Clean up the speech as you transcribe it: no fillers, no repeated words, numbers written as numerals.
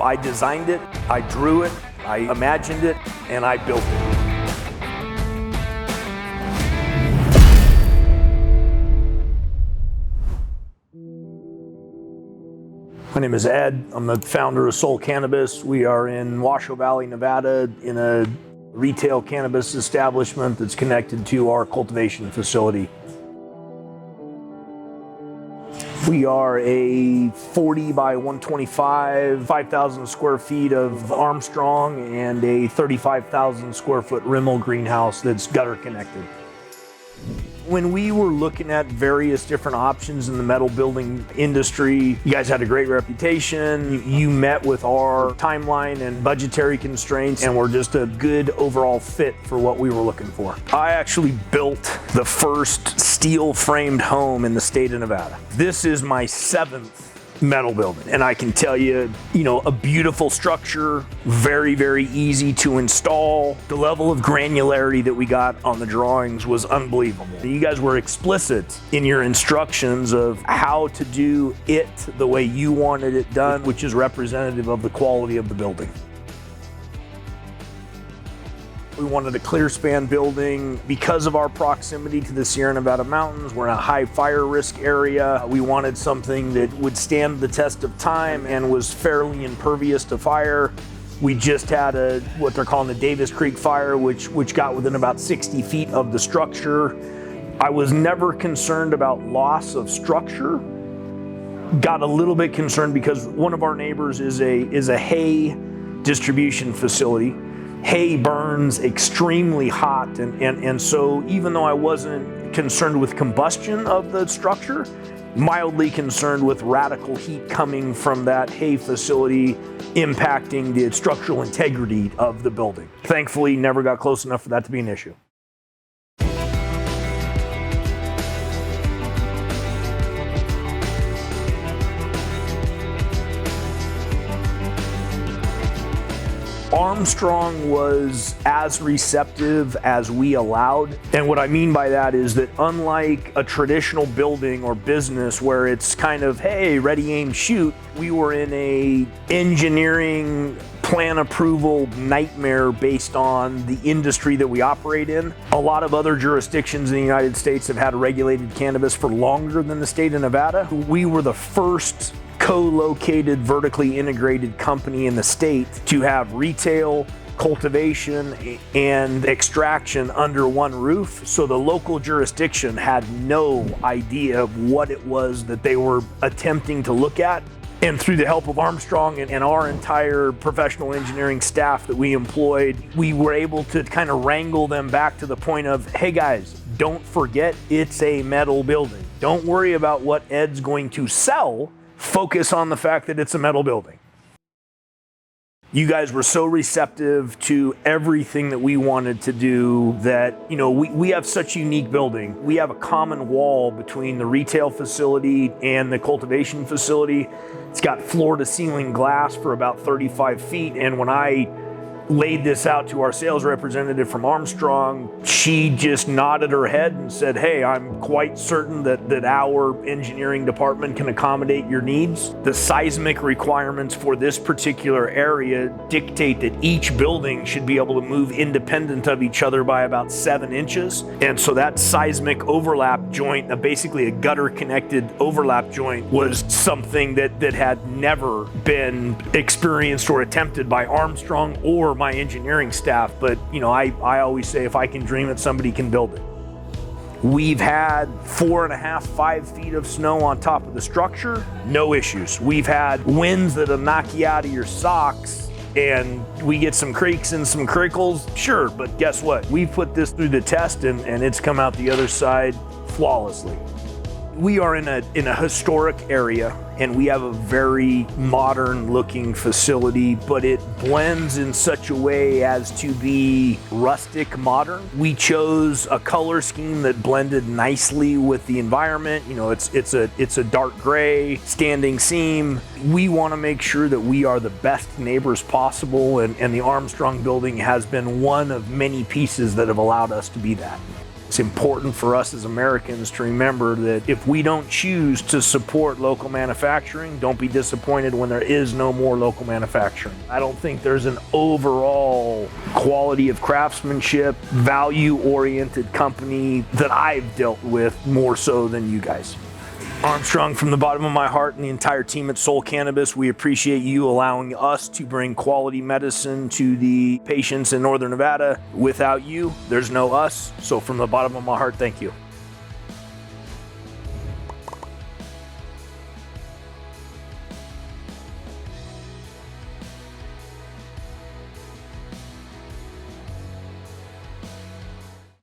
I designed it, I drew it, I imagined it, and I built it. My name is Ed. I'm the founder of Soul Cannabis. We are in Washoe Valley, Nevada, in a retail cannabis establishment that's connected to our cultivation facility. We are a 40 by 125, 5,000 square feet of Armstrong and a 35,000 square foot Rimmel greenhouse that's gutter connected. When we were looking at various different options in the metal building industry, you guys had a great reputation. You met with our timeline and budgetary constraints and were just a good overall fit for what we were looking for. I actually built the first steel framed home in the state of Nevada. This is my 7th metal building, and I can tell you, a beautiful structure, very, very easy to install. The level of granularity that we got on the drawings was unbelievable. You guys were explicit in your instructions of how to do it the way you wanted it done, which is representative of the quality of the building. We wanted a clear span building because of our proximity to the Sierra Nevada mountains. We're in a high fire risk area. We wanted something that would stand the test of time and was fairly impervious to fire. We just had what they're calling the Davis Creek fire, which got within about 60 feet of the structure. I was never concerned about loss of structure. Got a little bit concerned because one of our neighbors is a hay distribution facility. Hay burns extremely hot, and so even though I wasn't concerned with combustion of the structure, mildly concerned with radical heat coming from that hay facility impacting the structural integrity of the building. Thankfully, never got close enough for that to be an issue. Armstrong was as receptive as we allowed. And what I mean by that is that unlike a traditional building or business where it's kind of, hey, ready, aim, shoot, we were in a engineering plan approval nightmare based on the industry that we operate in. A lot of other jurisdictions in the United States have had regulated cannabis for longer than the state of Nevada. We were the first co-located, vertically integrated company in the state to have retail, cultivation, and extraction under one roof. So the local jurisdiction had no idea of what it was that they were attempting to look at. And through the help of Armstrong and our entire professional engineering staff that we employed, we were able to kind of wrangle them back to the point of, hey guys, don't forget it's a metal building. Don't worry about what Ed's going to sell. Focus on the fact that it's a metal building. You guys were so receptive to everything that we wanted to do that, we have such a unique building. We have a common wall between the retail facility and the cultivation facility. It's got floor to ceiling glass for about 35 feet. And when I laid this out to our sales representative from Armstrong, she just nodded her head and said, hey, I'm quite certain that our engineering department can accommodate your needs. The seismic requirements for this particular area dictate that each building should be able to move independent of each other by about 7 inches. And so that seismic overlap joint, basically a gutter connected overlap joint, was something that had never been experienced or attempted by Armstrong or my engineering staff. But I always say, if I can dream it, somebody can build it. We've had 4.5, 5 feet of snow on top of the structure, no issues. We've had winds that'll knock you out of your socks, and we get some creaks and some crickles, sure, but guess what? We've put this through the test and it's come out the other side flawlessly. We are in a historic area, and we have a very modern looking facility, but it blends in such a way as to be rustic modern. We chose a color scheme that blended nicely with the environment. It's a dark gray standing seam. We want to make sure that we are the best neighbors possible, and the Armstrong building has been one of many pieces that have allowed us to be that. It's important for us as Americans to remember that if we don't choose to support local manufacturing, don't be disappointed when there is no more local manufacturing. I don't think there's an overall quality of craftsmanship, value-oriented company that I've dealt with more so than you guys. Armstrong, from the bottom of my heart and the entire team at Soul Cannabis, we appreciate you allowing us to bring quality medicine to the patients in Northern Nevada. Without you, there's no us. So from the bottom of my heart, thank you.